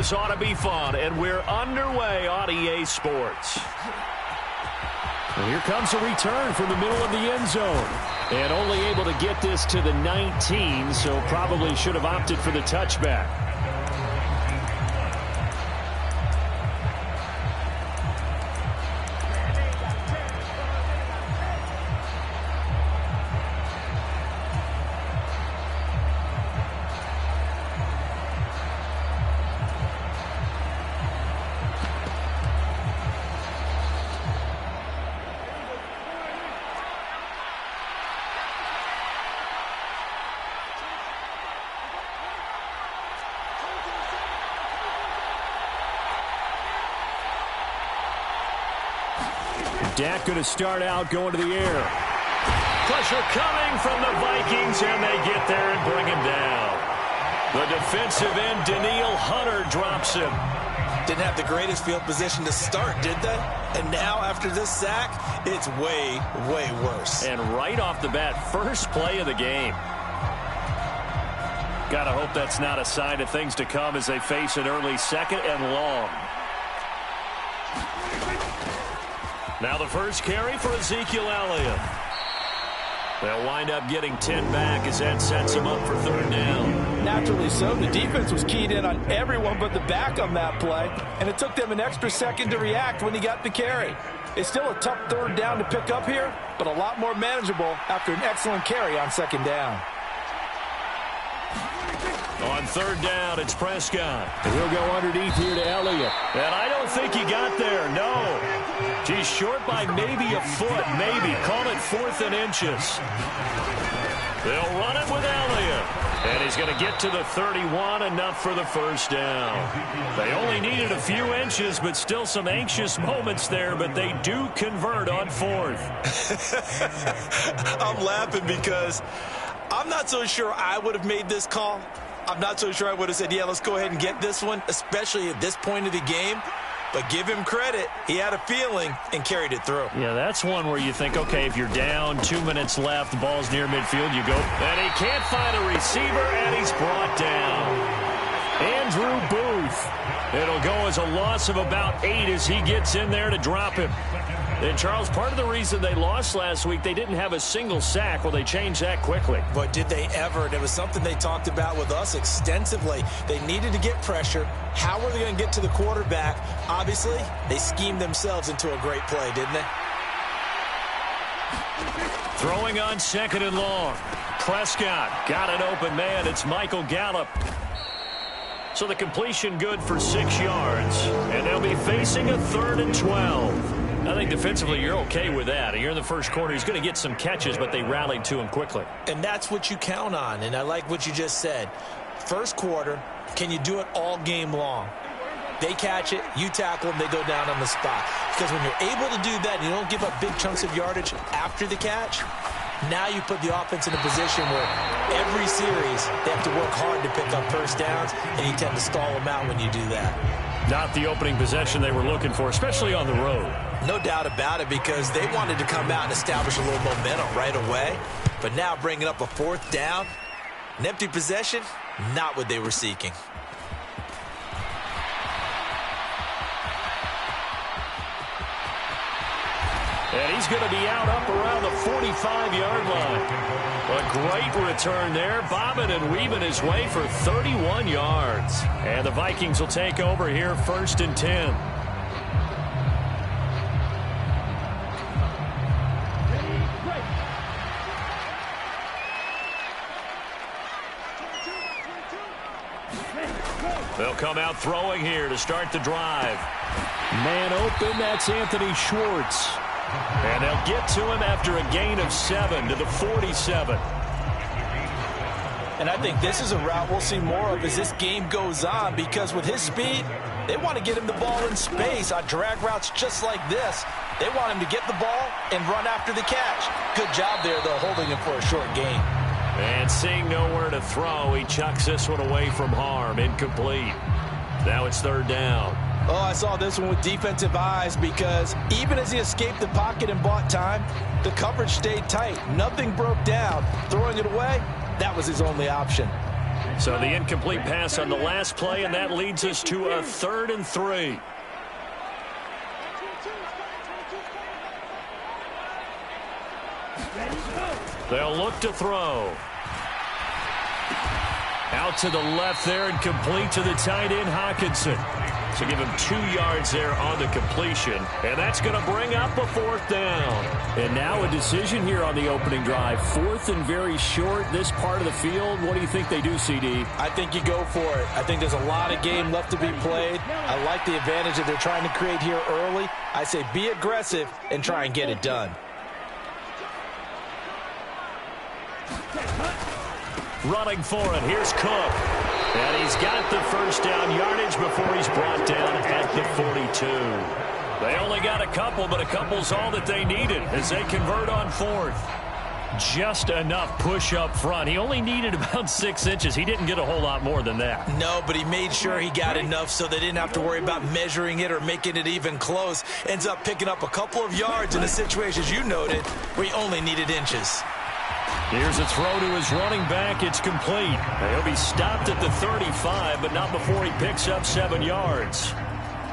this ought to be fun, and we're underway on EA Sports. And here comes a return from the middle of the end zone. And only able to get this to the 19, so probably should have opted for the touchback. Dak going to start out going to the air. Pressure coming from the Vikings, and they get there and bring him down. The defensive end, Danielle Hunter, drops him. Didn't have the greatest field position to start, did they? And now, after this sack, it's way, way worse. And right off the bat, first play of the game. Gotta hope that's not a sign of things to come as they face an early second and long. Now the first carry for Ezekiel Elliott. They'll wind up getting 10 back as that sets them up for third down. Naturally so. The defense was keyed in on everyone but the back on that play, and it took them an extra second to react when he got the carry. It's still a tough third down to pick up here, but a lot more manageable after an excellent carry on second down. On third down, it's Prescott. And he'll go underneath here to Elliott. And I don't think he got there, no. He's short by maybe a foot, maybe. Call it 4th and inches. They'll run it with Elliott. And he's going to get to the 31, enough for the first down. They only needed a few inches, but still some anxious moments there, but they do convert on 4th. I'm laughing because I'm not so sure I would have made this call. I'm not so sure I would have said, yeah, let's go ahead and get this one, especially at this point of the game. But give him credit. He had a feeling and carried it through. Yeah, that's one where you think, okay, if you're down, 2 minutes left, the ball's near midfield, you go. And he can't find a receiver, and he's brought down. Andrew Booth. It'll go as a loss of about 8 as he gets in there to drop him. And, Charles, part of the reason they lost last week, they didn't have a single sack. Well, they changed that quickly. But did they ever? And it was something they talked about with us extensively. They needed to get pressure. How were they going to get to the quarterback? Obviously, they schemed themselves into a great play, didn't they? Throwing on second and long. Prescott got an open man. It's Michael Gallup. So the completion good for 6 yards. And they'll be facing a 3rd and 12. I think defensively you're okay with that. You're in the first quarter. He's going to get some catches, but they rallied to him quickly. And that's what you count on, and I like what you just said. First quarter, can you do it all game long? They catch it, you tackle them, they go down on the spot. Because when you're able to do that and you don't give up big chunks of yardage after the catch, now you put the offense in a position where every series they have to work hard to pick up first downs, and you tend to stall them out when you do that. Not the opening possession they were looking for, especially on the road. No doubt about it, because they wanted to come out and establish a little momentum right away. But now bringing up a 4th down, an empty possession, not what they were seeking. And he's going to be out up around the 45-yard line. A great return there, bobbing and weaving his way for 31 yards. And the Vikings will take over here 1st and 10. They'll come out throwing here to start the drive. Man open, that's Anthony Schwartz. And they'll get to him after a gain of 7 to the 47. And I think this is a route we'll see more of as this game goes on, because with his speed, they want to get him the ball in space on drag routes just like this. They want him to get the ball and run after the catch. Good job there, though, holding him for a short gain. And seeing nowhere to throw, he chucks this one away from harm. Incomplete. Now it's 3rd down. Oh, I saw this one with defensive eyes, because even as he escaped the pocket and bought time, the coverage stayed tight. Nothing broke down. Throwing it away, that was his only option. So the incomplete pass on the last play, and that leads us to a 3rd and 3. They'll look to throw. Out to the left there and complete to the tight end, Hawkinson. So give him 2 yards there on the completion. And that's going to bring up a 4th down. And now a decision here on the opening drive. 4th and very short, this part of the field. What do you think they do, CD? I think you go for it. I think there's a lot of game left to be played. I like the advantage that they're trying to create here early. I say be aggressive and try and get it done. Running for it. Here's Cook. And he's got the 1st down yardage before he's brought down at the 42. They only got a couple, but a couple's all that they needed as they convert on 4th. Just enough push up front. He only needed about 6 inches. He didn't get a whole lot more than that. No, but he made sure he got enough so they didn't have to worry about measuring it or making it even close. Ends up picking up a couple of yards in the situations you noted where he only needed inches. Here's a throw to his running back. It's complete. He'll be stopped at the 35, but not before he picks up 7 yards.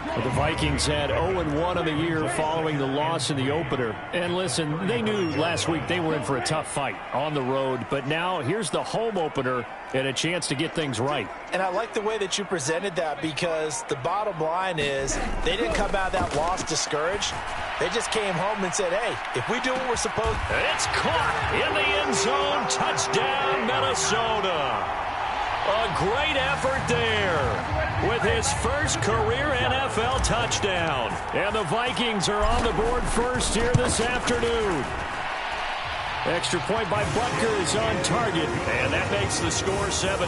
Well, the Vikings had 0-1 on the year following the loss in the opener. And listen, they knew last week they were in for a tough fight on the road. But now here's the home opener and a chance to get things right. And I like the way that you presented that because the bottom line is they didn't come out of that loss discouraged. They just came home and said, hey, if we do what we're supposed to. It's caught in the end zone. Touchdown, Minnesota. A great effort there with his first career NFL touchdown. And the Vikings are on the board first here this afternoon. Extra point by Butker is on target, and that makes the score 7-0.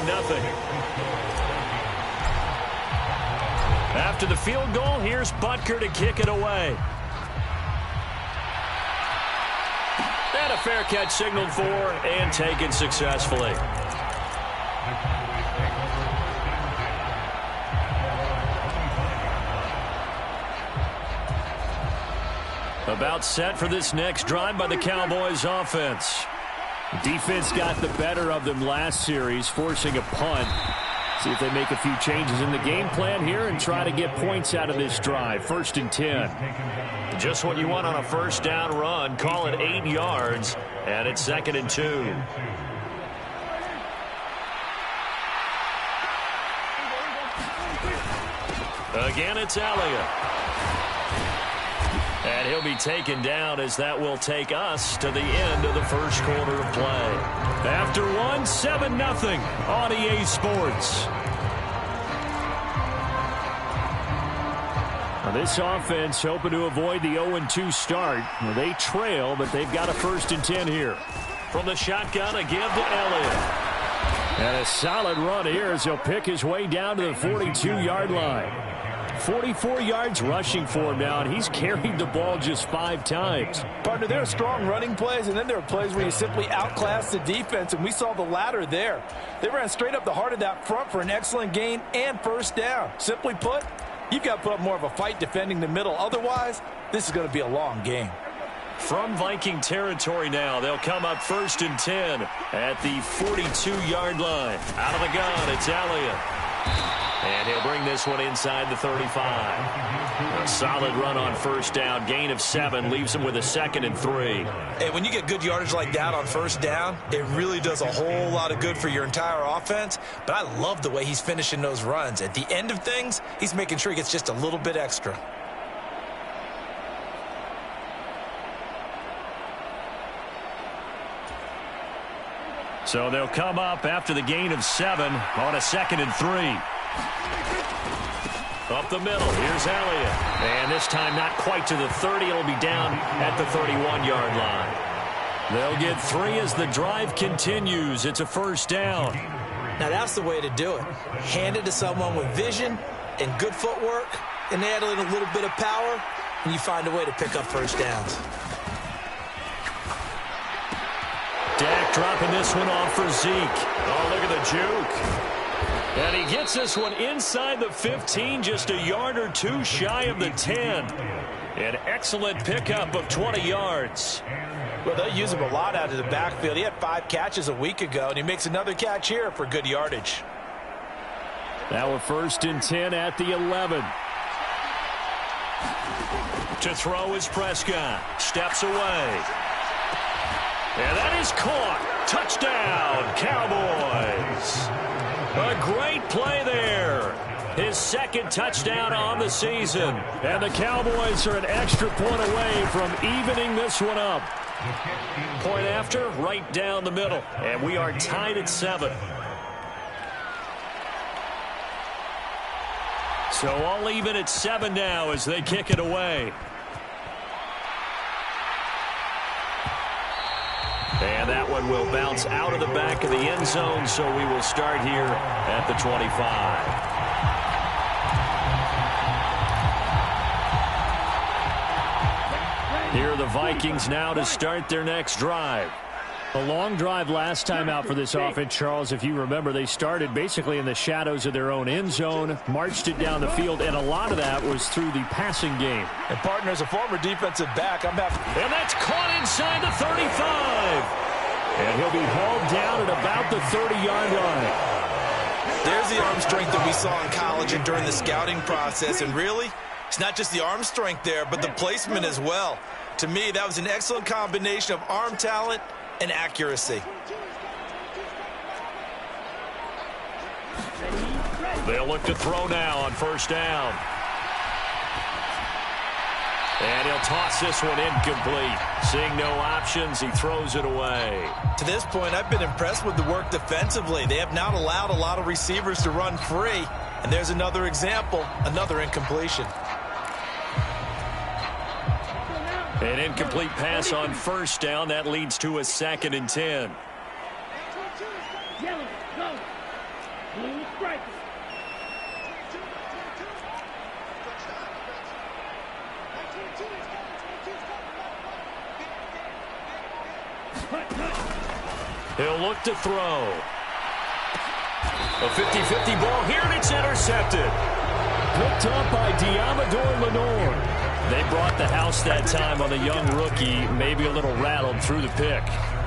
After the field goal, here's Butker to kick it away. And a fair catch signaled for and taken successfully. About set for this next drive by the Cowboys offense. Defense got the better of them last series, forcing a punt. See if they make a few changes in the game plan here and try to get points out of this drive. 1st and 10. Just what you want on a 1st down run. Call it 8 yards, and it's 2nd and 2. Again, it's Elliott. And he'll be taken down as that will take us to the end of the 1st quarter of play. After one, 7-0 on EA Sports. Now this offense hoping to avoid the 0-2 start. Well, they trail, but they've got a 1st and 10 here. From the shotgun, a give to Elliott. And a solid run here as he'll pick his way down to the 42-yard line. 44 yards rushing for him now, and he's carried the ball just 5 times. Partner, there are strong running plays, and then there are plays where you simply outclass the defense, and we saw the latter there. They ran straight up the heart of that front for an excellent gain and 1st down. Simply put, you've got to put up more of a fight defending the middle. Otherwise, this is going to be a long game. From Viking territory now, they'll come up 1st and 10 at the 42-yard line. Out of the gun, it's Elliott. And he'll bring this one inside the 35. A solid run on 1st down. Gain of 7 leaves him with a 2nd and 3. Hey, when you get good yardage like that on 1st down, it really does a whole lot of good for your entire offense. But I love the way he's finishing those runs. At the end of things, he's making sure he gets just a little bit extra. So they'll come up after the gain of 7 on a 2nd and 3. Up the middle, here's Elliott. And this time not quite to the 30. It'll be down at the 31-yard line. They'll get 3 as the drive continues. It's a 1st down. Now that's the way to do it. Hand it to someone with vision and good footwork, and add in a little bit of power, and you find a way to pick up 1st downs. Dak dropping this one off for Zeke. Oh, look at the juke. And he gets this one inside the 15, just a yard or 2 shy of the 10. An excellent pickup of 20 yards. Well, they use him a lot out of the backfield. He had 5 catches a week ago, and he makes another catch here for good yardage. Now a 1st and 10 at the 11. To throw is Prescott. Steps away. And that is caught. Touchdown, Cowboys. A great play there. His 2nd touchdown on the season. And the Cowboys are an extra point away from evening this one up. Point after, right down the middle. And we are tied at 7. So all even at 7 now as they kick it away. And that one will bounce out of the back of the end zone, so we will start here at the 25. Here are the Vikings now to start their next drive. A long drive last time out for this offense, Charles. If you remember, they started basically in the shadows of their own end zone, marched it down the field, and a lot of that was through the passing game. And, partner, as a former defensive back, I'm happy. And that's caught inside the 35. And he'll be hauled down at about the 30-yard line. There's the arm strength that we saw in college and during the scouting process. And really, it's not just the arm strength there, but the placement as well. To me, that was an excellent combination of arm talent and accuracy. They'll look to throw now on 1st down. And he'll toss this one incomplete. Seeing no options, he throws it away. To this point, I've been impressed with the work defensively. They have not allowed a lot of receivers to run free. And there's another example, another incompletion. An incomplete pass on 1st down. That leads to a 2nd and 10. He'll look to throw. A 50-50 ball here, and it's intercepted. Picked up by Diamador Lenore. They brought the house that time on the young rookie, maybe a little rattled through the pick.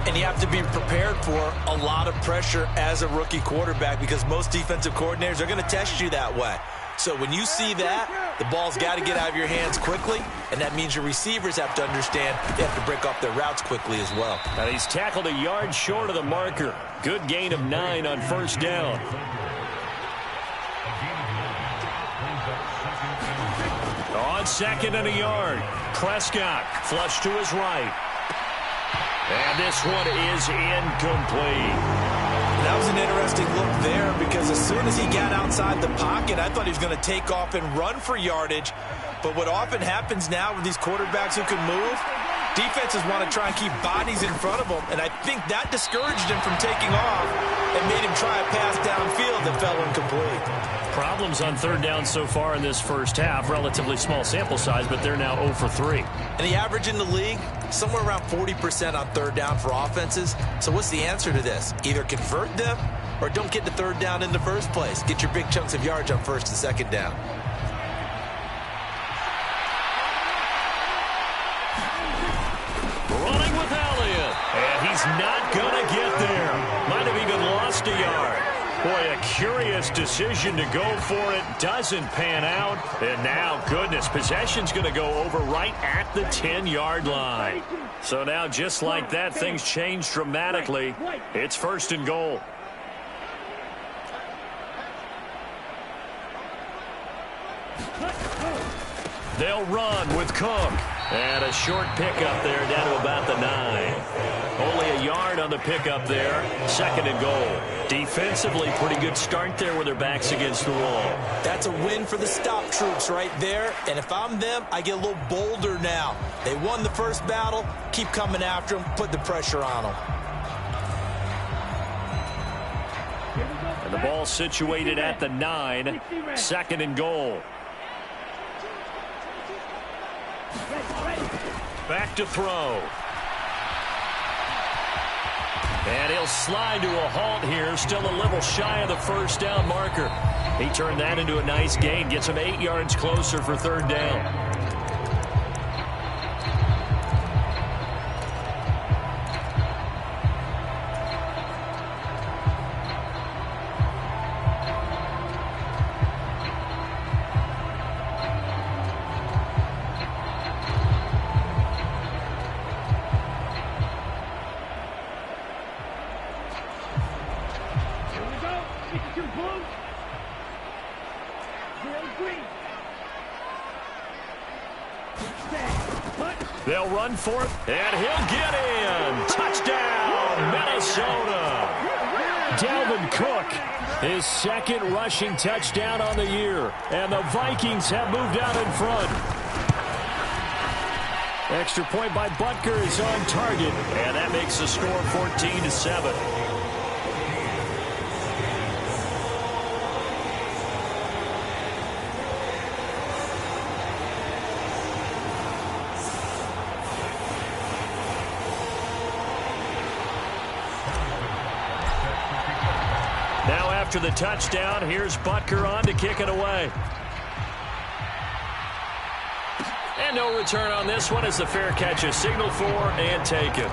And you have to be prepared for a lot of pressure as a rookie quarterback because most defensive coordinators are going to test you that way. So when you see that, the ball's got to get out of your hands quickly, and that means your receivers have to understand they have to break off their routes quickly as well. And he's tackled a yard short of the marker. Good gain of 9 on 1st down. On 2nd and a yard, Prescott flush to his right. And this one is incomplete. That was an interesting look there because as soon as he got outside the pocket, I thought he was going to take off and run for yardage. But what often happens now with these quarterbacks who can move, defenses want to try and keep bodies in front of them. And I think that discouraged him from taking off and made him try a pass downfield that fell incomplete. Problems on 3rd down so far in this 1st half. Relatively small sample size, but they're now 0 for 3. And the average in the league, somewhere around 40% on 3rd down for offenses. So what's the answer to this? Either convert them or don't get to 3rd down in the first place. Get your big chunks of yards on 1st and 2nd down. Running with Elliott. And he's not going to get there. Might have even lost a yard. Boy, a curious decision to go for it. Doesn't pan out. And now, goodness, possession's going to go over right at the 10-yard line. So now, just like that, things change dramatically. It's 1st and goal. They'll run with Cook. And a short pickup there down to about the 9. Only a yard on the pickup there. 2nd and goal. Defensively, pretty good start there with their backs against the wall. That's a win for the stop troops right there. And if I'm them, I get a little bolder now. They won the first battle. Keep coming after them. Put the pressure on them. And the ball situated at the 9. 2nd and goal. Back to throw. And he'll slide to a halt here. Still a little shy of the 1st down marker. He turned that into a nice gain. Gets him 8 yards closer for 3rd down. They'll run for it, and he'll get in. Touchdown, Minnesota. Dalvin Cook, his second rushing touchdown on the year. And the Vikings have moved out in front. Extra point by Butker is on target. And that makes the score 14-7. Now after the touchdown, here's Butker on to kick it away. And no return on this one as the fair catch is signaled for and taken.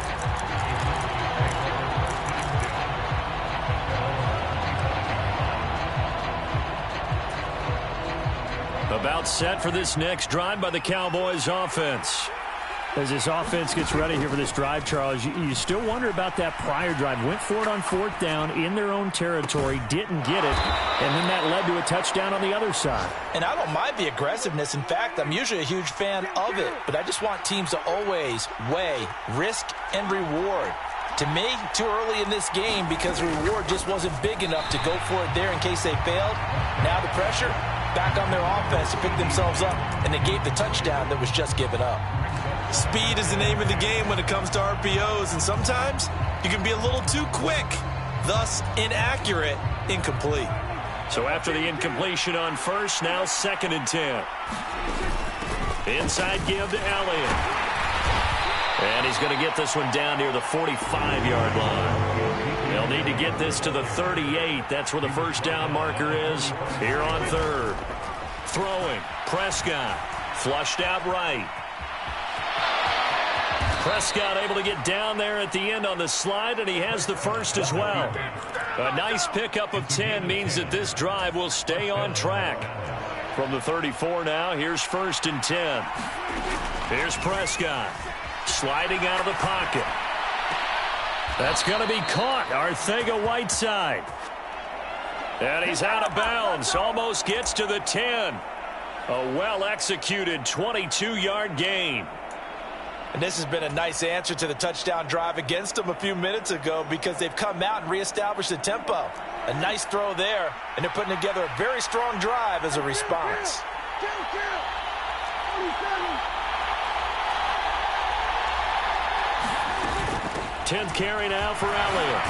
About set for this next drive by the Cowboys offense. As this offense gets ready here for this drive, Charles, you still wonder about that prior drive. Went for it on fourth down in their own territory, didn't get it, and then that led to a touchdown on the other side. And I don't mind the aggressiveness. In fact, I'm usually a huge fan of it, but I just want teams to always weigh risk and reward. To me, too early in this game because the reward just wasn't big enough to go for it there in case they failed. Now the pressure back on their offense to pick themselves up and negate the touchdown that was just given up. Speed is the name of the game when it comes to RPOs, and sometimes you can be a little too quick, thus inaccurate, incomplete. So after the incompletion on first, now 2nd and 10. Inside give to Elliott. And he's going to get this one down near the 45-yard line. They'll need to get this to the 38. That's where the first down marker is here on 3rd. Throwing, Prescott, flushed out right. Prescott able to get down there at the end on the slide, and he has the first as well. A nice pickup of 10 means that this drive will stay on track. From the 34 now, here's 1st and 10. Here's Prescott sliding out of the pocket. That's going to be caught. Arcega-Whiteside. And he's out of bounds. Almost gets to the 10. A well-executed 22-yard gain. And this has been a nice answer to the touchdown drive against them a few minutes ago because they've come out and reestablished the tempo. A nice throw there, and they're putting together a very strong drive as a response. 10th carry now for Elliott.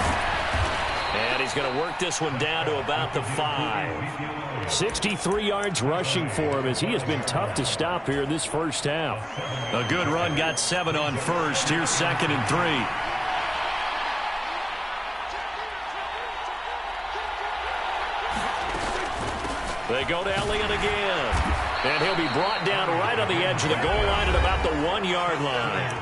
And he's going to work this one down to about the 5. 63 yards rushing for him as he has been tough to stop here in this first half. A good run, got 7 on first. Here's 2nd and 3. They go to Elliott again. And he'll be brought down right on the edge of the goal line at about the 1-yard line.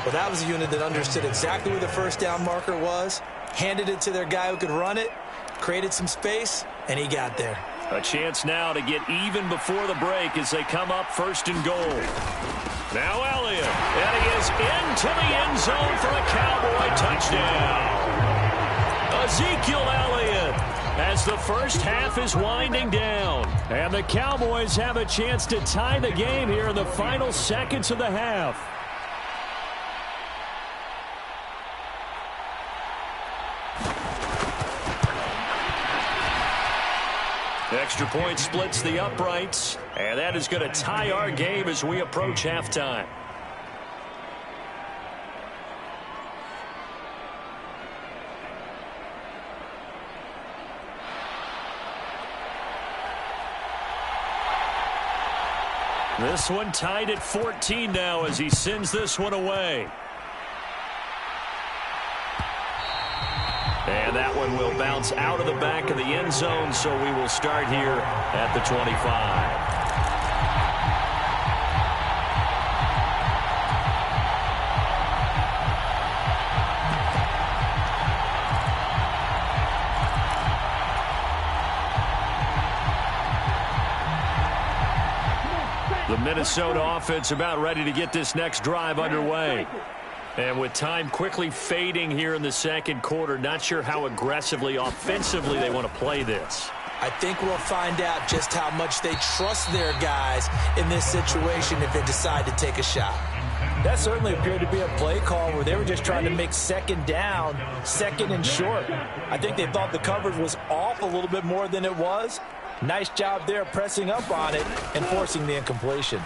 Well, that was a unit that understood exactly where the first down marker was, handed it to their guy who could run it, created some space, and he got there. A chance now to get even before the break as they come up 1st and goal. Now Elliott, and he is into the end zone for a Cowboy touchdown. Ezekiel Elliott as the first half is winding down. And the Cowboys have a chance to tie the game here in the final seconds of the half. Extra point splits the uprights, and that is going to tie our game as we approach halftime. This one tied at 14 now as he sends this one away. And that one will bounce out of the back of the end zone, so we will start here at the 25. The Minnesota offense about ready to get this next drive underway. And with time quickly fading here in the second quarter, not sure how aggressively, offensively they want to play this. I think we'll find out just how much they trust their guys in this situation if they decide to take a shot. That certainly appeared to be a play call where they were just trying to make second down, second and short. I think they thought the coverage was off a little bit more than it was. Nice job there pressing up on it and forcing the incompletion.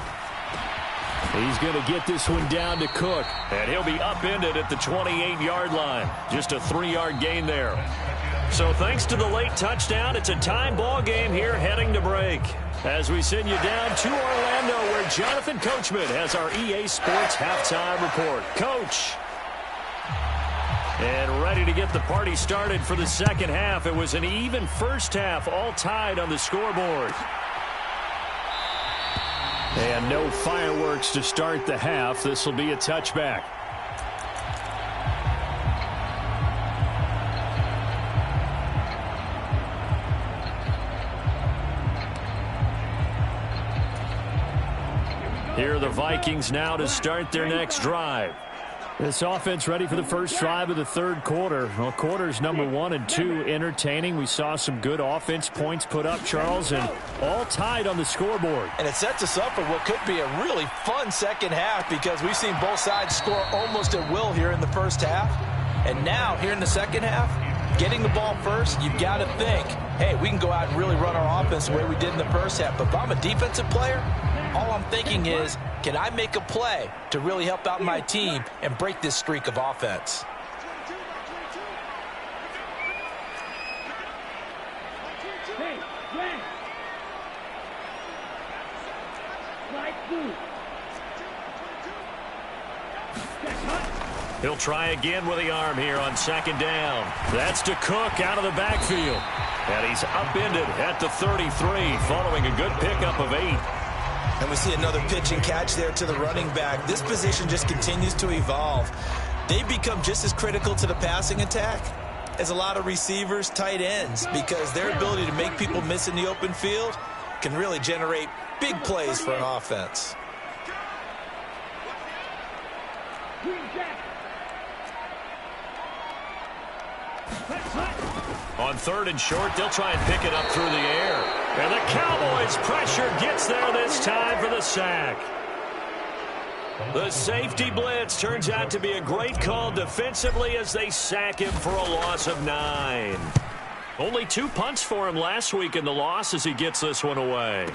He's going to get this one down to Cook. And he'll be upended at the 28-yard line. Just a 3-yard gain there. So thanks to the late touchdown, it's a tie ball game here heading to break. As we send you down to Orlando, where Jonathan Coachman has our EA Sports halftime report. Coach. And ready to get the party started for the second half. It was an even first half, all tied on the scoreboard. And no fireworks to start the half. This will be a touchback. Here are the Vikings now to start their next drive. This offense ready for the first drive of the third quarter. Well, quarters number 1 and 2 entertaining. We saw some good offense points put up, Charles, and all tied on the scoreboard. And it sets us up for what could be a really fun second half because we've seen both sides score almost at will here in the first half. And now, here in the second half, getting the ball first, you've got to think, hey, we can go out and really run our offense the way we did in the first half. But if I'm a defensive player, all I'm thinking is, can I make a play to really help out my team and break this streak of offense? He'll try again with the arm here on second down. That's to Cook out of the backfield. And he's upended at the 33 following a good pickup of 8. And we see another pitch and catch there to the running back. This position just continues to evolve. They become just as critical to the passing attack as a lot of receivers, tight ends, because their ability to make people miss in the open field can really generate big plays for an offense. On third and short, they'll try and pick it up through the air. And the Cowboys' pressure gets there this time for the sack. The safety blitz turns out to be a great call defensively as they sack him for a loss of 9. Only 2 punts for him last week in the loss as he gets this one away.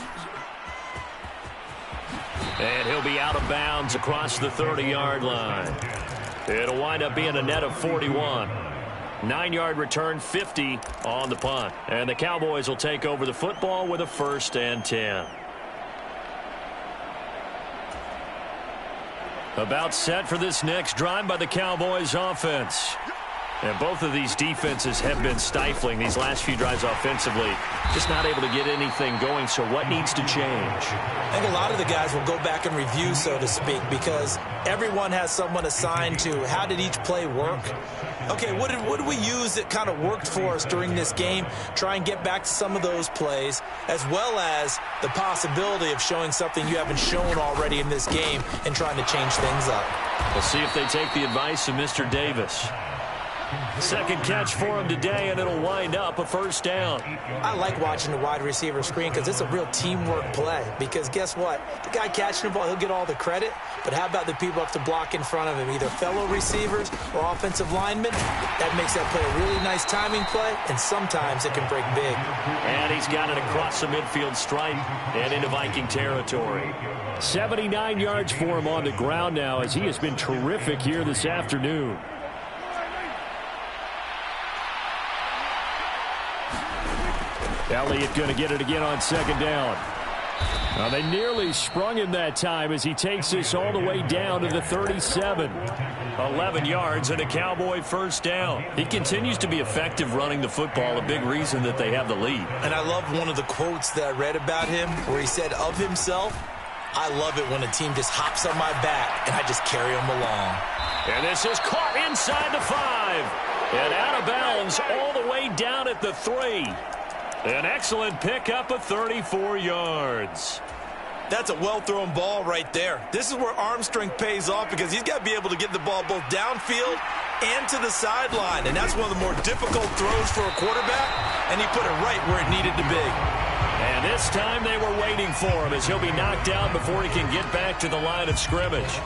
And he'll be out of bounds across the 30-yard line. It'll wind up being a net of 41. 9-yard return, 50 on the punt. And the Cowboys will take over the football with a 1st and 10. About set for this next drive by the Cowboys offense. And both of these defenses have been stifling these last few drives offensively. Just not able to get anything going, so what needs to change? I think a lot of the guys will go back and review, so to speak, because everyone has someone assigned to how did each play work. Okay, what did we use that kind of worked for us during this game? Try and get back to some of those plays, as well as the possibility of showing something you haven't shown already in this game and trying to change things up. We'll see if they take the advice of Mr. Davis. Second catch for him today, and it'll wind up a 1st down. I like watching the wide receiver screen because it's a real teamwork play. Because guess what? The guy catching the ball, he'll get all the credit. But how about the people up to block in front of him, either fellow receivers or offensive linemen? That makes that play a really nice timing play, and sometimes it can break big. And he's got it across the midfield stripe and into Viking territory. 79 yards for him on the ground now as he has been terrific here this afternoon. Elliott going to get it again on second down. Now they nearly sprung him that time as he takes this all the way down to the 37. 11 yards and a Cowboy 1st down. He continues to be effective running the football, a big reason that they have the lead. And I love one of the quotes that I read about him where he said of himself, I love it when a team just hops on my back and I just carry them along. And this is caught inside the 5. And out of bounds all the way down at the 3. An excellent pickup of 34 yards. That's a well-thrown ball right there. This is where arm strength pays off because he's got to be able to get the ball both downfield and to the sideline. And that's one of the more difficult throws for a quarterback, and he put it right where it needed to be. And this time they were waiting for him as he'll be knocked down before he can get back to the line of scrimmage.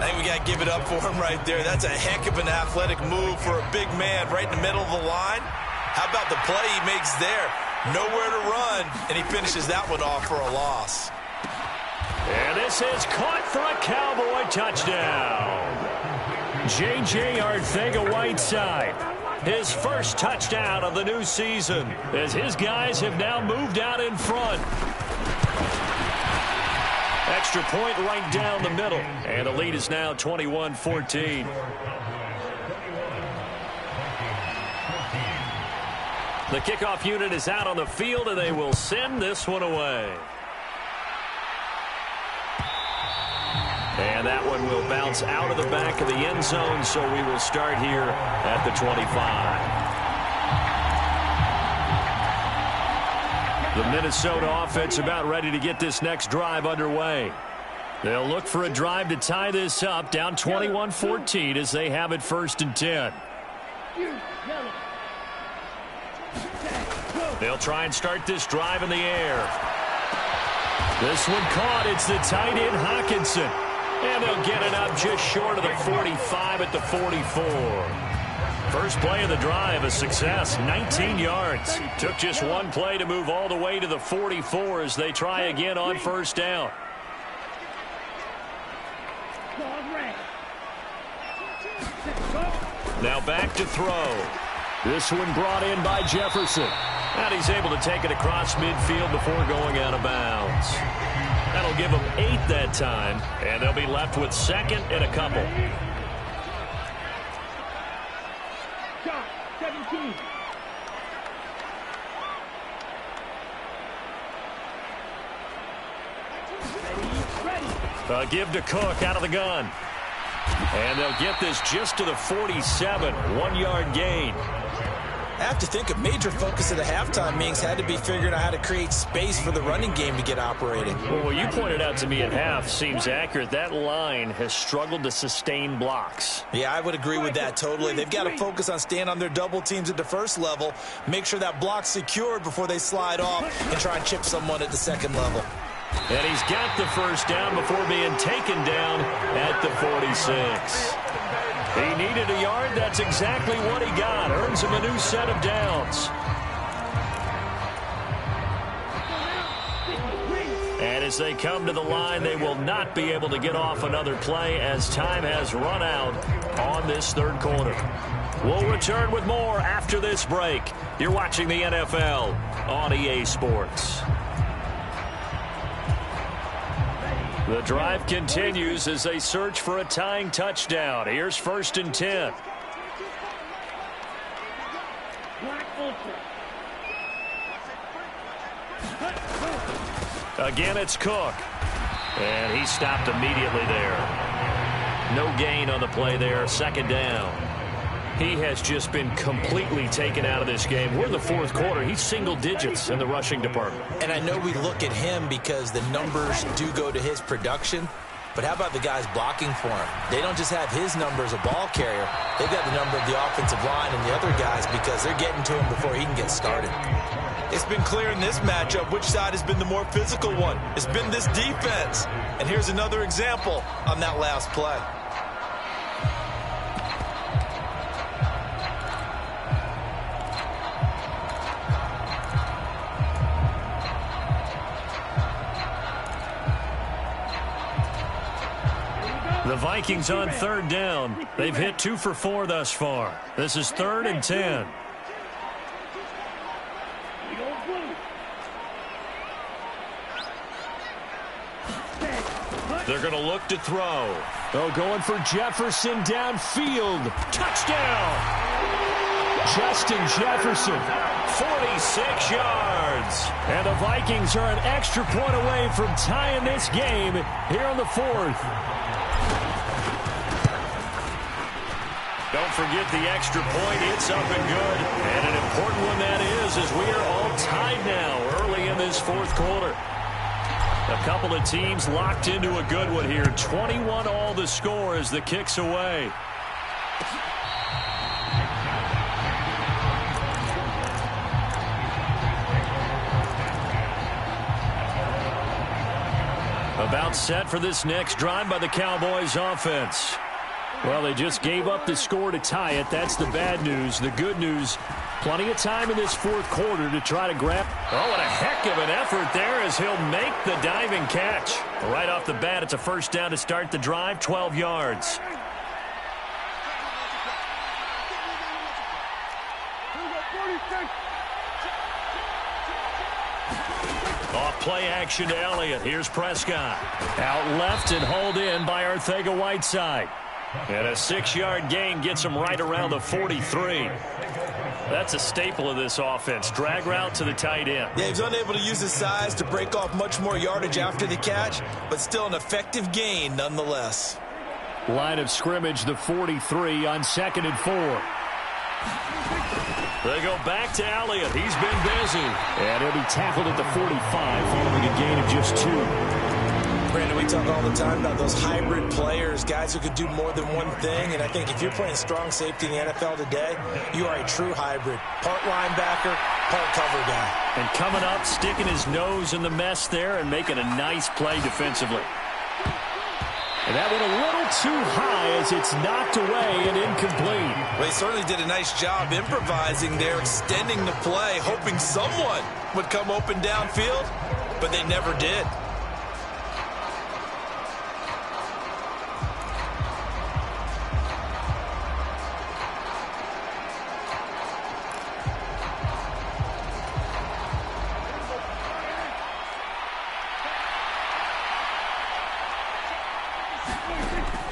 I think we got to give it up for him right there. That's a heck of an athletic move for a big man right in the middle of the line. How about the play he makes there? Nowhere to run, and he finishes that one off for a loss. And this is caught for a Cowboy touchdown. J.J. Arcega-Whiteside, his first touchdown of the new season, as his guys have now moved out in front. Extra point right down the middle, and the lead is now 21-14. The kickoff unit is out on the field, and they will send this one away. And that one will bounce out of the back of the end zone, so we will start here at the 25. The Minnesota offense about ready to get this next drive underway. They'll look for a drive to tie this up, down 21-14 as they have it 1st and 10. They'll try and start this drive in the air. This one caught. It's the tight end Hawkinson. And they'll get it up just short of the 45 at the 44. First play of the drive, a success, 19 yards. Took just one play to move all the way to the 44 as they try again on 1st down. Now back to throw. This one brought in by Jefferson. And he's able to take it across midfield before going out of bounds. That'll give them 8 that time, and they'll be left with 2nd and a couple. 17. A give to Cook out of the gun. And they'll get this just to the 47, 1-yard gain. I have to think a major focus of the halftime meetings had to be figuring out how to create space for the running game to get operating. Well, what you pointed out to me at half seems accurate. That line has struggled to sustain blocks. Yeah, I would agree with that totally. They've got to focus on staying on their double teams at the first level, make sure that block's secured before they slide off and try and chip someone at the second level. And he's got the 1st down before being taken down at the 46. He needed a yard. That's exactly what he got. Earns him a new set of downs. And as they come to the line, they will not be able to get off another play as time has run out on this 3rd quarter. We'll return with more after this break. You're watching the NFL on EA Sports. The drive continues as they search for a tying touchdown. Here's 1st and 10. Again, it's Cook. And he stopped immediately there. No gain on the play there. 2nd down. He has just been completely taken out of this game. We're in the 4th quarter. He's single digits in the rushing department. And I know we look at him because the numbers do go to his production. But how about the guys blocking for him? They don't just have his number as a ball carrier. They've got the number of the offensive line and the other guys because they're getting to him before he can get started. It's been clear in this matchup which side has been the more physical one. It's been this defense. And here's another example on that last play. The Vikings on 3rd down. They've hit 2 for 4 thus far. This is 3rd and 10. They're going to look to throw. Oh, going for Jefferson downfield. Touchdown! Justin Jefferson, 46 yards. And the Vikings are an extra point away from tying this game here in the 4th. Don't forget the extra point. It's up and good. And an important one that is, as we are all tied now early in this 4th quarter. A couple of teams locked into a good one here. 21 all the score as the kick's away. About set for this next drive by the Cowboys offense. Well, they just gave up the score to tie it. That's the bad news. The good news, plenty of time in this fourth quarter to try to grab. Oh, what a heck of an effort there as he'll make the diving catch. Right off the bat, it's a first down to start the drive, 12 yards. Off play action to Elliott. Here's Prescott. Out left and hauled in by Arcega-Whiteside. And a 6-yard gain gets him right around the 43. That's a staple of this offense. Drag route to the tight end. Yeah, he's unable to use his size to break off much more yardage after the catch, but still an effective gain nonetheless. Line of scrimmage, the 43 on 2nd and 4. They go back to Elliott. He's been busy. And he'll be tackled at the 45 following a gain of just 2. Brandon, we talk all the time about those hybrid players, guys who could do more than one thing. And I think if you're playing strong safety in the NFL today, you are a true hybrid. Part linebacker, part cover guy. And coming up, sticking his nose in the mess there and making a nice play defensively. And that went a little too high as it's knocked away and incomplete. Well, he certainly did a nice job improvising there, extending the play, hoping someone would come open downfield, but they never did.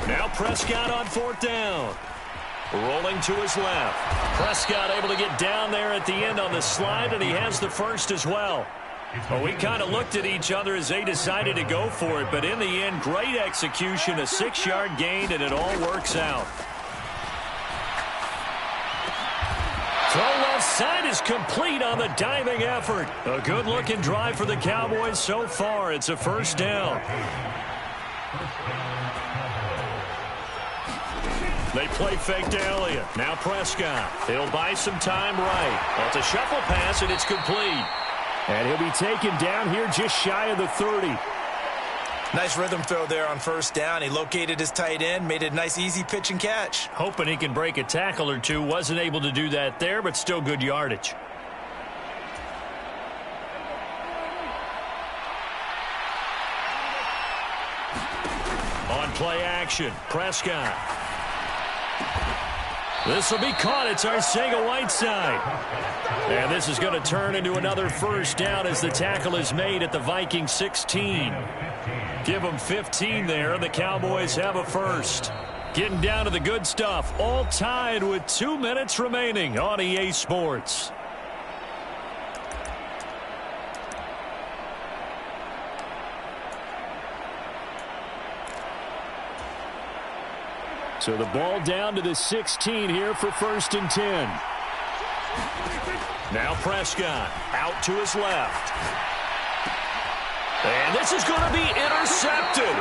Now Prescott on 4th down. Rolling to his left. Prescott able to get down there at the end on the slide, and he has the first as well. Well, we kind of looked at each other as they decided to go for it, but in the end, great execution, a 6-yard gain, and it all works out. Throw left side is complete on the diving effort. A good-looking drive for the Cowboys so far. It's a first down. They play fake to Elliott. Now Prescott. He'll buy some time right. Well, it's a shuffle pass, and it's complete. And he'll be taken down here just shy of the 30. Nice rhythm throw there on first down. He located his tight end, made a nice easy pitch and catch. Hoping he can break a tackle or two. Wasn't able to do that there, but still good yardage. On play action, Prescott. This will be caught. It's Arcega-Whiteside. And this is going to turn into another first down as the tackle is made at the Vikings 16. Give them 15 there, and the Cowboys have a first. Getting down to the good stuff. All tied with 2 minutes remaining on EA Sports. So the ball down to the 16 here for 1st and 10. Now Prescott out to his left. And this is going to be intercepted.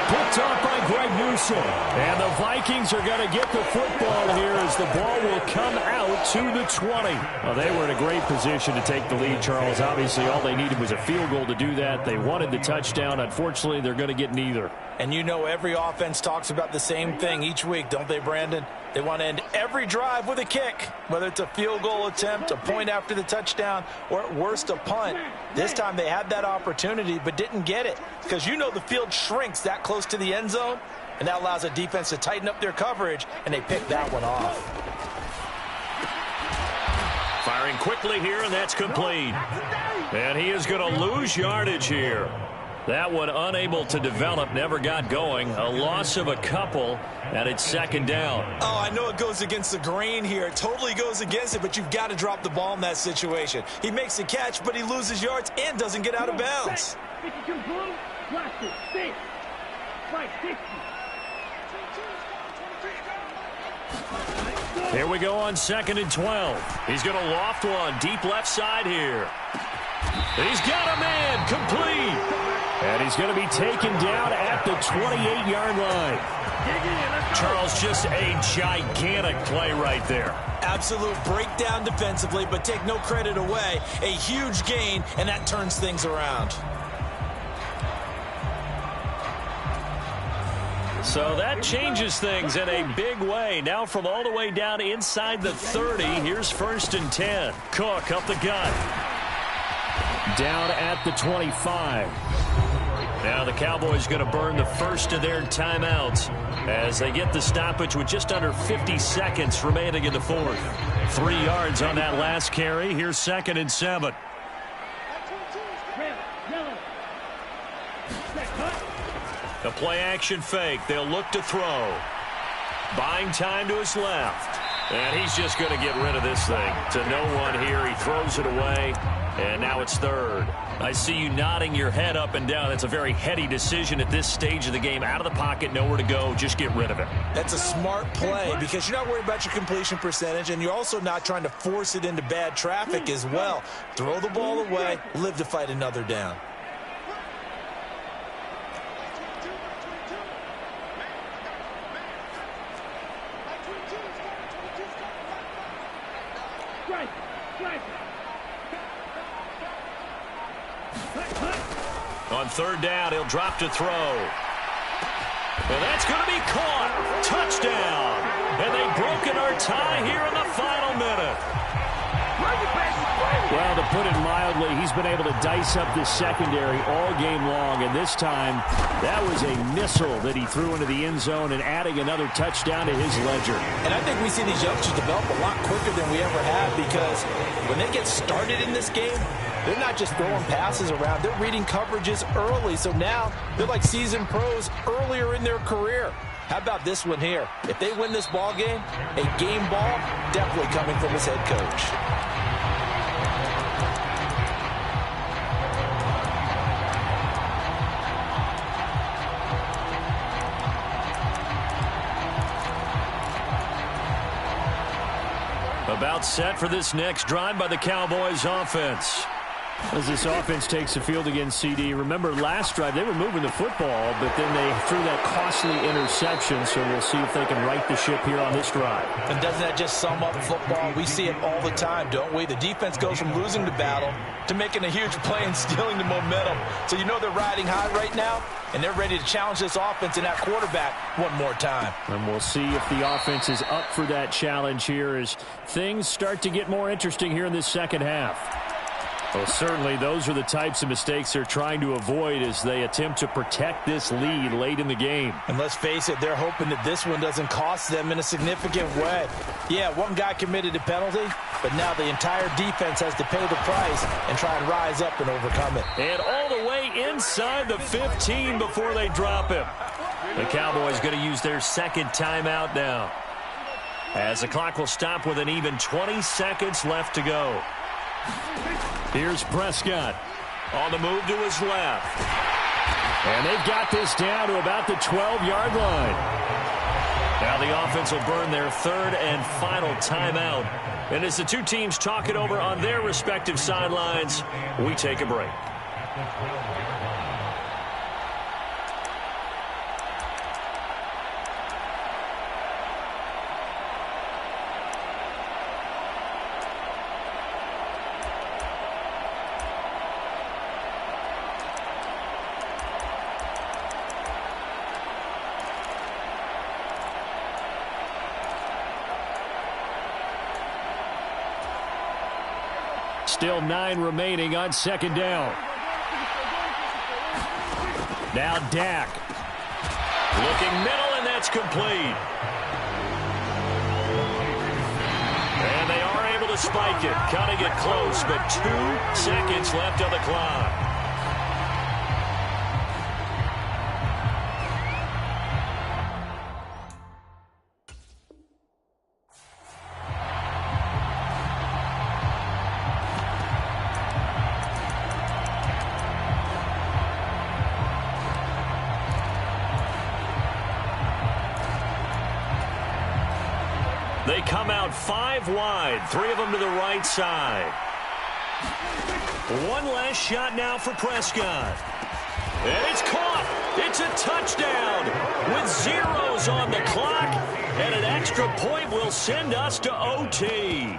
Picked off by Greg Newsome. And the Vikings are going to get the football here as the ball will come out to the 20. Well, they were in a great position to take the lead, Charles. Obviously, all they needed was a field goal to do that. They wanted the touchdown. Unfortunately, they're going to get neither. And you know every offense talks about the same thing each week, don't they, Brandon? They want to end every drive with a kick, whether it's a field goal attempt, a point after the touchdown, or at worst a punt. This time they had that opportunity but didn't get it because you know the field shrinks that close to the end zone, and that allows a defense to tighten up their coverage, and they picked that one off. Firing quickly here, and that's complete. And he is going to lose yardage here. That one unable to develop, never got going. A loss of a couple, and it's 2nd down. Oh, I know it goes against the grain here. It totally goes against it, but you've got to drop the ball in that situation. He makes a catch, but he loses yards and doesn't get out of bounds. Here we go on 2nd and 12. He's going to loft one deep left side here. He's got a man complete. And he's going to be taken down at the 28-yard line. Charles, just a gigantic play right there. Absolute breakdown defensively, but take no credit away. A huge gain, and that turns things around. So that changes things in a big way. Now from all the way down inside the 30, here's 1st and 10. Cook up the gut. Down at the 25. Now the Cowboys going to burn the first of their timeouts as they get the stoppage with just under 50 seconds remaining in the fourth. 3 yards on that last carry. Here's 2nd and 7. A play-action fake. They'll look to throw. Buying time to his left. And he's just going to get rid of this thing. To no one here. He throws it away. And now it's 3rd. I see you nodding your head up and down. That's a very heady decision at this stage of the game. Out of the pocket, nowhere to go. Just get rid of it. That's a smart play because you're not worried about your completion percentage, and you're also not trying to force it into bad traffic as well. Throw the ball away, live to fight another down. On 3rd down, he'll drop to throw. And that's going to be caught. Touchdown. And they've broken our tie here in the final minute. Well, to put it mildly, he's been able to dice up this secondary all game long. And this time, that was a missile that he threw into the end zone and adding another touchdown to his ledger. And I think we see these youngsters develop a lot quicker than we ever have because when they get started in this game, they're not just throwing passes around. They're reading coverages early. So now they're like seasoned pros earlier in their career. How about this one here? If they win this ball game, a game ball definitely coming from his head coach. About set for this next drive by the Cowboys offense. As this offense takes the field against CD, remember last drive they were moving the football, but then they threw that costly interception, so we'll see if they can right the ship here on this drive. And doesn't that just sum up football? We see it all the time, don't we? The defense goes from losing the battle to making a huge play and stealing the momentum. So you know they're riding high right now, and they're ready to challenge this offense and that quarterback one more time. And we'll see if the offense is up for that challenge here as things start to get more interesting here in this second half. Well, certainly those are the types of mistakes they're trying to avoid as they attempt to protect this lead late in the game. And let's face it, they're hoping that this one doesn't cost them in a significant way. Yeah, one guy committed a penalty, but now the entire defense has to pay the price and try and rise up and overcome it. And all the way inside the 15 before they drop him. The Cowboys going to use their 2nd timeout now, as the clock will stop with an even 20 seconds left to go. Here's Prescott on the move to his left. And they've got this down to about the 12-yard line. Now the offense will burn their 3rd and final timeout. And as the two teams talk it over on their respective sidelines, we take a break. Still 9 remaining on 2nd down. Now Dak. Looking middle, and that's complete. And they are able to spike it. Cutting it close, but 2 seconds left on the clock. They come out 5 wide, 3 of them to the right side. One last shot now for Prescott. And it's caught. It's a touchdown with zeros on the clock. And an extra point will send us to OT.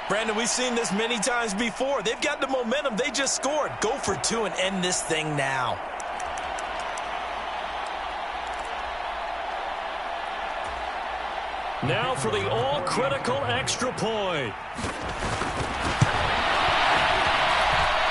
Brandon, we've seen this many times before. They've got the momentum. They just scored. Go for 2 and end this thing now. Now for the all-critical extra point.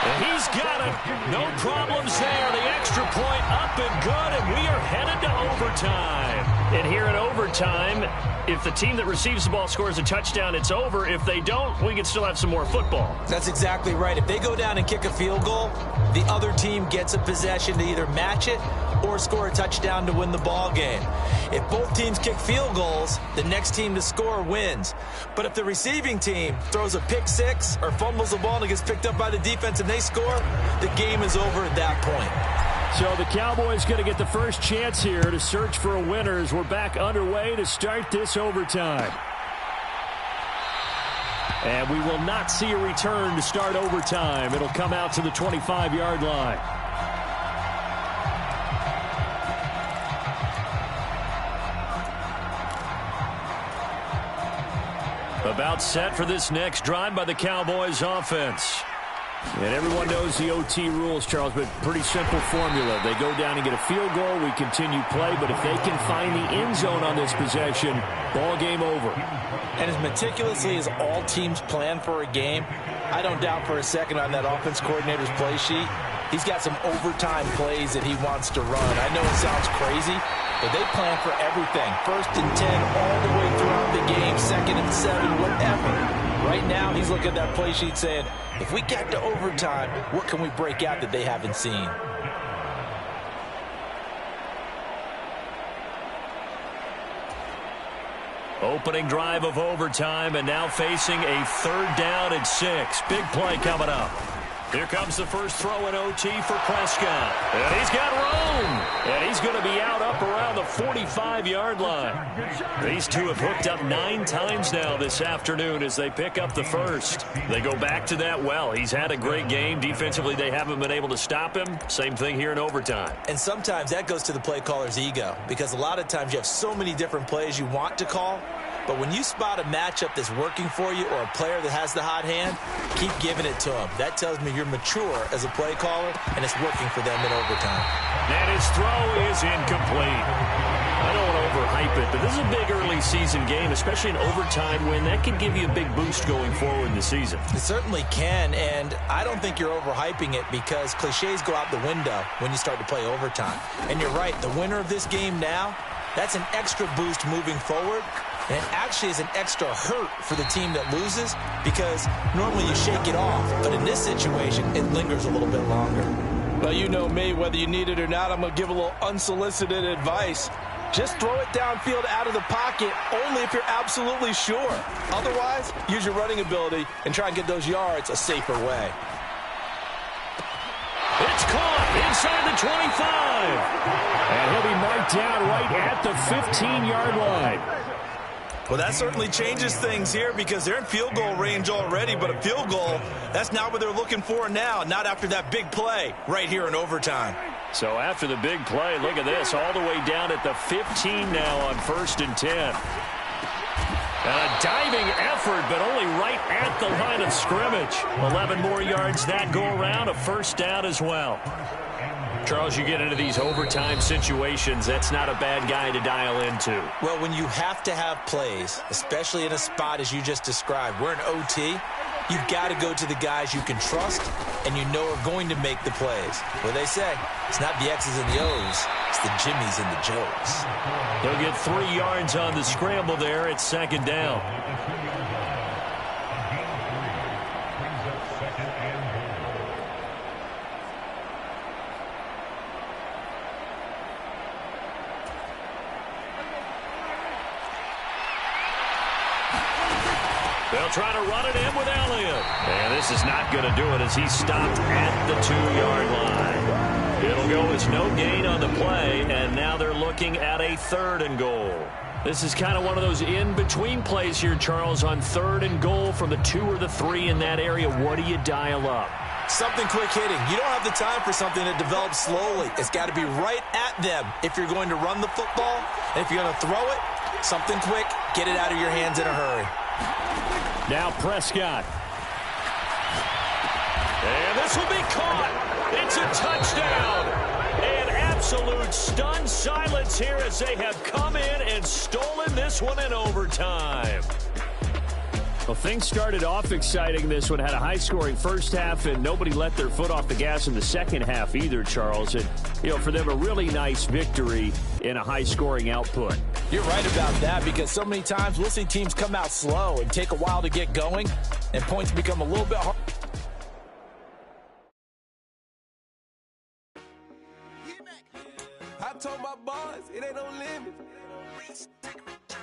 And he's got it. No problems there. The extra point up and good, and we are headed to overtime. And here in overtime, if the team that receives the ball scores a touchdown, it's over. If they don't, we can still have some more football. That's exactly right. If they go down and kick a field goal, the other team gets a possession to either match it or score a touchdown to win the ball game. If both teams kick field goals, the next team to score wins. But if the receiving team throws a pick six or fumbles the ball and it gets picked up by the defense and they score, the game is over at that point. So the Cowboys going to get the first chance here to search for a winner as we're back underway to start this overtime. And we will not see a return to start overtime. It'll come out to the 25-yard line. About set for this next drive by the Cowboys offense. And everyone knows the OT rules, Charles, but pretty simple formula. They go down and get a field goal, we continue play, but if they can find the end zone on this possession, ball game over. And as meticulously as all teams plan for a game, I don't doubt for a second on that offense coordinator's play sheet, he's got some overtime plays that he wants to run. I know it sounds crazy, but they plan for everything. 1st and 10 all the way throughout the game, 2nd and 7, whatever. Right now, he's looking at that play sheet saying, if we get to overtime, what can we break out that they haven't seen? Opening drive of overtime, and now facing a 3rd down and 6. Big play coming up. Here comes the first throw in OT for Prescott. And he's got room. And he's going to be out up around the 45-yard line. These two have hooked up 9 times now this afternoon as they pick up the first. They go back to that well. He's had a great game. Defensively, they haven't been able to stop him. Same thing here in overtime. And sometimes that goes to the play caller's ego, because a lot of times you have so many different plays you want to call. But when you spot a matchup that's working for you or a player that has the hot hand, keep giving it to him. That tells me you're mature as a play caller, and it's working for them in overtime. And his throw is incomplete. I don't want to overhype it, but this is a big early season game, especially an overtime win. That can give you a big boost going forward in the season. It certainly can, and I don't think you're overhyping it because cliches go out the window when you start to play overtime. And you're right, the winner of this game now, that's an extra boost moving forward. And it actually is an extra hurt for the team that loses because normally you shake it off. But in this situation, it lingers a little bit longer. Well, you know me, whether you need it or not, I'm going to give a little unsolicited advice. Just throw it downfield out of the pocket only if you're absolutely sure. Otherwise, use your running ability and try and get those yards a safer way. It's caught inside the 25. And he'll be marked down right at the 15-yard line. Well, that certainly changes things here because they're in field goal range already, but a field goal, that's not what they're looking for now, not after that big play right here in overtime. So after the big play, look at this, all the way down at the 15 now on 1st and 10. And a diving effort, but only right at the line of scrimmage. 11 more yards that go around, a 1st down as well. Charles, you get into these overtime situations, that's not a bad guy to dial into. Well, when you have to have plays, especially in a spot as you just described, we're in OT, you've got to go to the guys you can trust and you know are going to make the plays. What they say, it's not the X's and the O's, it's the Jimmies and the Joes. They'll get 3 yards on the scramble there. It's 2nd down. They'll try to run it in with Elliott. And this is not going to do it as he's stopped at the 2-yard line. It'll go as no gain on the play, and now they're looking at a 3rd and goal. This is kind of one of those in-between plays here, Charles, on 3rd and goal from the 2 or the 3 in that area. What do you dial up? Something quick hitting. You don't have the time for something that develops slowly. It's got to be right at them if you're going to run the football. And if you're going to throw it, something quick, get it out of your hands in a hurry. Now Prescott. And this will be caught. It's a touchdown. An absolute And stunned silence here as they have come in and stolen this one in overtime. Well, things started off exciting. This one had a high-scoring first half, and nobody let their foot off the gas in the second half either, Charles. And, for them, a really nice victory in a high-scoring output. You're right about that, because so many times we'll see teams come out slow and take a while to get going, and points become a little bit hard. I told my boys it ain't no limit.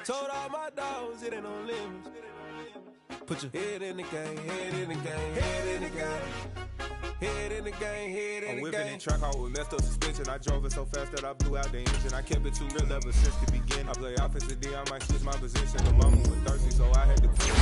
Told all my dogs it ain't no limit. Put your head in the game, head in the game, head in the game. Head in the game, head in the game. I'm whipping in track out with messed up suspension. I drove it so fast that I blew out the engine. I kept it too real ever since the beginning. I play offensive D, I might switch my position. The mama was thirsty, so I had to quit.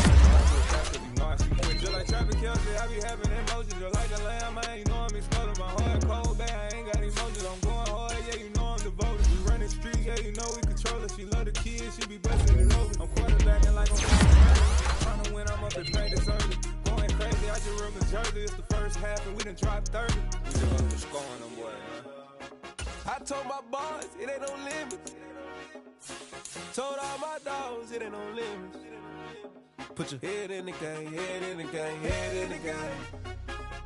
I see quick. Just like traffic Kelsey, I be having emotions. Just like the lamb, man, you know I'm exploding. My heart cold, bad, I ain't got emotions. I'm going hard, yeah, you know I'm devoted. We running streets, yeah, you know we control it. She love the kids, she be busting it over. I'm quarterbacking like I'm trying to win, I'm up in practice early. Going crazy, I just remember Jersey. It's the first half, and we done dropped 30. We just up to scoring them, boy, man. I told my boys, it ain't no limits. Told all my dogs, it ain't no limits. Put your head in the game, head in the game, head in the game.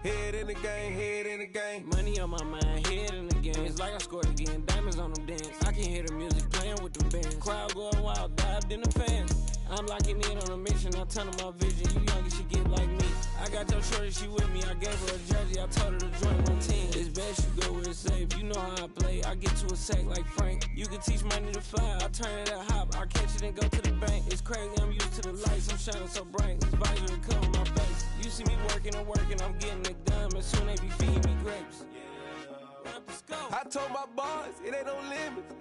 Head in the game, head in the game. Money on my mind, head in the game. It's like I scored again, diamonds on them dance. I can hear the music playing with the bands. Crowd going wild, dived in the fans. I'm locking in on a mission, I tell her my vision. You young, you should get like me. I got your shorty, she with me. I gave her a jersey, I told her to join my team. It's best you go where it's safe. You know how I play. I get to a sack like Frank. You can teach money to fly. I turn it at hop. I catch it and go to the bank. It's crazy, I'm used to the lights. I'm shining so bright. This visor will cover my face. You see me working and working, I'm getting it done. And soon they be feeding me grapes. I told my boys, it ain't no limits.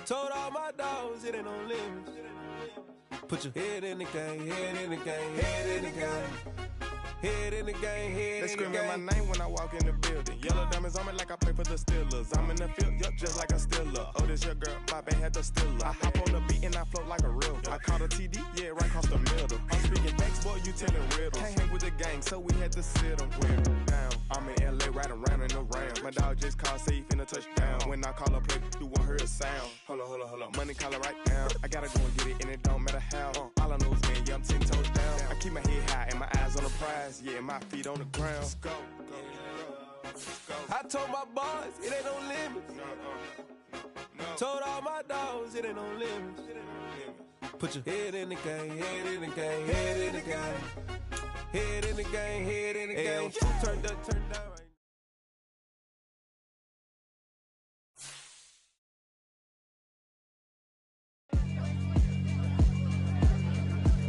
Told all my dogs, it ain't no limits. Put your head in the game, head in the game, head in the game. Head in the game, head in the game. They screaming my name when I walk in the building. Yellow diamonds on me like I play for the Steelers. I'm in the field, yup, just like a Steeler. Oh, this your girl, my band had the Steeler. I hop on the beat and I float like a river. I caught a TD, yeah, right across the middle. I'm speaking next, boy, you telling riddles. Can't hang with the gang, so we had to sit them down. I'm in LA, riding around in the round. My dog just called, say he finna touchdown. When I call a play, you won't hear a sound. Hold on. Money calling right now. I gotta go and get it, and it don't matter how. All I know is win, yeah, I'm 10 toes down. I keep my head high and my eyes on the prize. Yeah, my feet on the ground. Let's go. I told my boys, it ain't no limits. No. Told all my dogs, it ain't no limits. Put your head in the game, head in the game, head in the game. Head in the game, head in the game. Turned up, turned down right.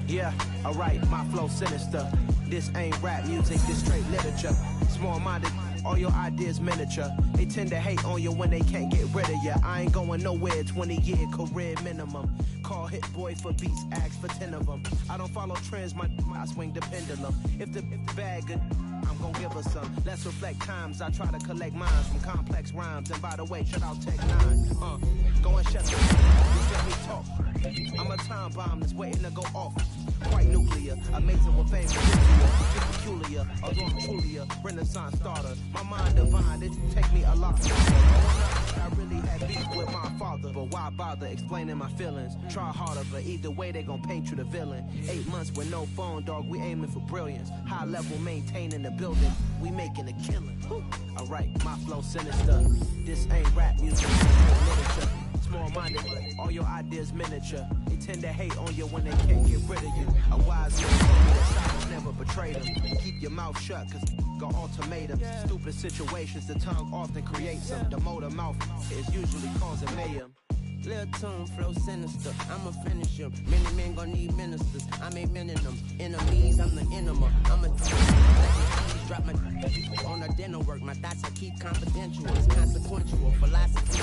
Yeah, alright, my flow sinister. This ain't rap music, this straight literature. Small-minded, all your ideas miniature. They tend to hate on you when they can't get rid of you. I ain't going nowhere, 20-year career minimum. Call hit boy for beats, ask for 10 of them. I don't follow trends, I swing the pendulum. If the bag good, I'm gonna give her some. Let's reflect times, I try to collect minds from complex rhymes. And by the way, shout out Tech 9. Go and shut the just let me talk. I'm a time bomb that's waiting to go off. Quite nuclear, amazing with fame, peculiar, although I'm truly a Renaissance starter. My mind divine, it take me a lot. I really had beef with my father, but why bother explaining my feelings? Try harder, but either way they gon' paint you the villain. 8 months with no phone, dog, we aiming for brilliance. High level maintaining the building, we making a killing. Alright, my flow sinister. This ain't rap music, it's literature. Small-minded, all your ideas miniature. They tend to hate on you when they can't get rid of you. A wise man told me that silence never betrayed them. Keep your mouth shut, cause got ultimatums. Stupid situations, the tongue often creates them. The motor mouth is usually causing mayhem. Lil' tune, flow sinister, I'ma finish him. Many men gon' need ministers, I ain't many them. Enemies, I'm the enema, I'm a drop my on the dinner work. My thoughts I keep confidential, it's consequential. Philosophy,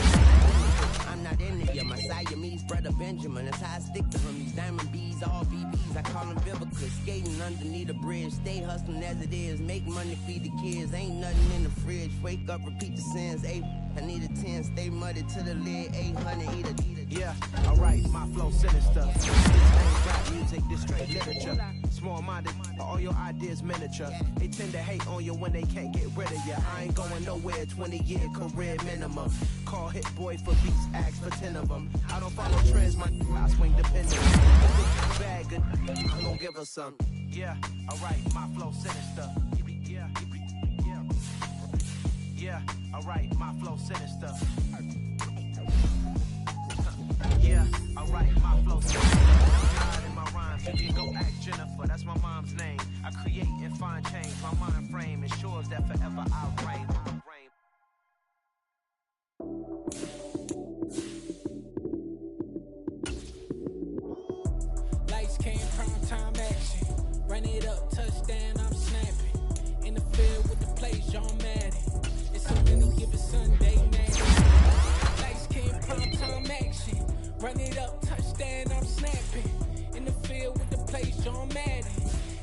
I'm not into you. My Siamese brother Benjamin, that's how I stick to him. These diamond bees, all BBs, I call them Vivica. Skating underneath the bridge, stay hustling as it is. Make money, feed the kids, ain't nothing in the fridge. Wake up, repeat the sins, I need a 10, stay muddy to the lid, 800, eat a. Yeah, alright, my flow sinister. This ain't rap music, this straight literature. Small-minded, all your ideas miniature. They tend to hate on you when they can't get rid of you. I ain't going nowhere, 20-year career minimum. Call Hit Boy for beats, ask for 10 of them. I don't follow trends, my I swing dependent. If it's bad, good, I'm gonna give her some. Yeah, alright, my flow sinister. Yeah, alright, my flow sinister. Yeah, alright, my flow sinister. In my rhymes, you can go ask Jennifer, that's my mom's name. I create and find change, my mind frame ensures that forever I'll reign. Lights came, prime time action. Run it up, touchdown, I'm snapping. In the field with the plays, John Madden. It's a minute, give it Sunday, man. Lights came, prime time action. Run it up, touchdown, I'm snapping. In the field with the plays, John Madden.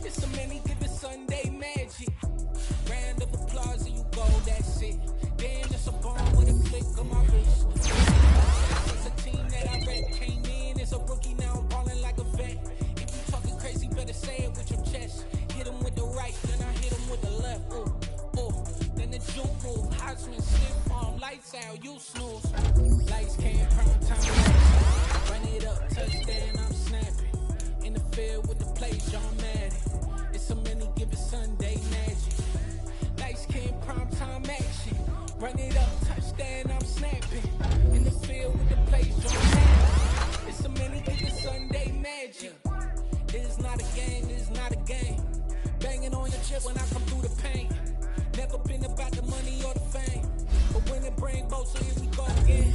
It's a many, give it Sunday magic. Round of applause and you go, that's it. Damn, it's a bomb with a flick of my wrist. It's a team that I rep. Came in as a rookie, now I'm ballin' like a vet. If you talking crazy, better say it with your chest. Hit him with the right, then I hit him with the left. Then the juke move, Heisman, stiff arm, lights out, you snooze. Lights came, prime time action. Run it up, touchdown, I'm snapping. In the field with the plays, John Madden. It's a mini, give it Sunday magic. Lights came, prime time action. Run it up, touchdown, I'm snapping. In the field with the plays, John Madden. It's a mini, give it Sunday magic. It is not a game, it is not a game. Banging on your chip when I come through the paint. Never been about the money or the fame. But when it bring both, so here we go again.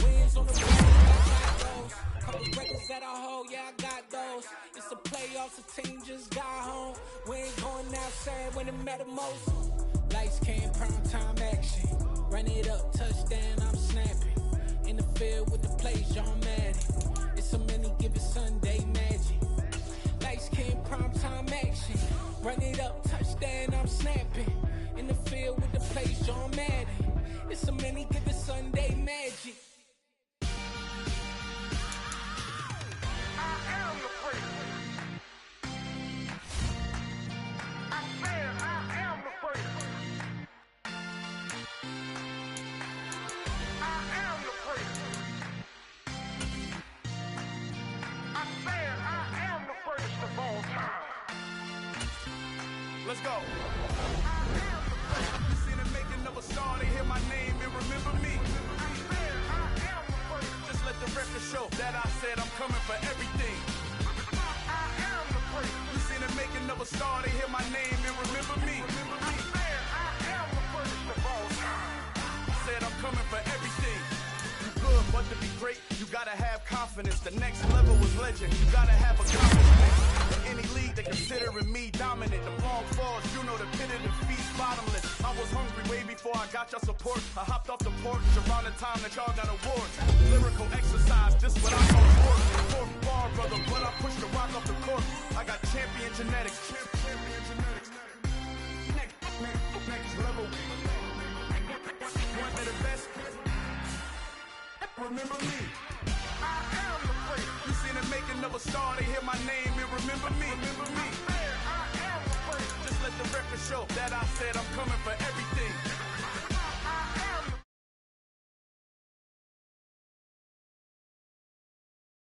Wins on the road, yeah, I got those. Couple records that I hold, yeah, I got those. It's the playoffs, the team just got home. We ain't going outside when it matter most. Lights came, prime time action. Run it up, touchdown, I'm snapping. In the field with the plays, John Madden. It's a mini, give it Sunday magic. Lights came, prime time action. Run it up, touchdown, I'm snapping. In the field with the plays, John Madden. It's a mini, give it Sunday magic. I am the freak. I said I am the freak. I am the freak. I said I am the freakest of all time. Let's go. You seen the making of a star, they hear my name and remember me. I said I am the freak. Just let the record show that I said I'm coming for everything. I am the freak. You seen the making of a star, they hear my name and remember me. I said I am the freakest of all time. I said I'm coming for everything. You good, but to be great, you gotta have confidence. The next level was legend, you gotta have accomplishments. In any league, they considering me dominant. The long falls, you know the pit of defeat's bottomless. I was hungry way before I got your support. I hopped off the porch around the time that y'all got awards. Lyrical exercise, this what I call sports. Fourth bar, brother, when I push the rock off the court. I got champion genetics. Champion genetics. Next level. One of the best. Remember me. I am the freak. You seen the making of a star, they hear my name and remember me. Remember me. I am the freak. Just let the record show that I said I'm coming for everything.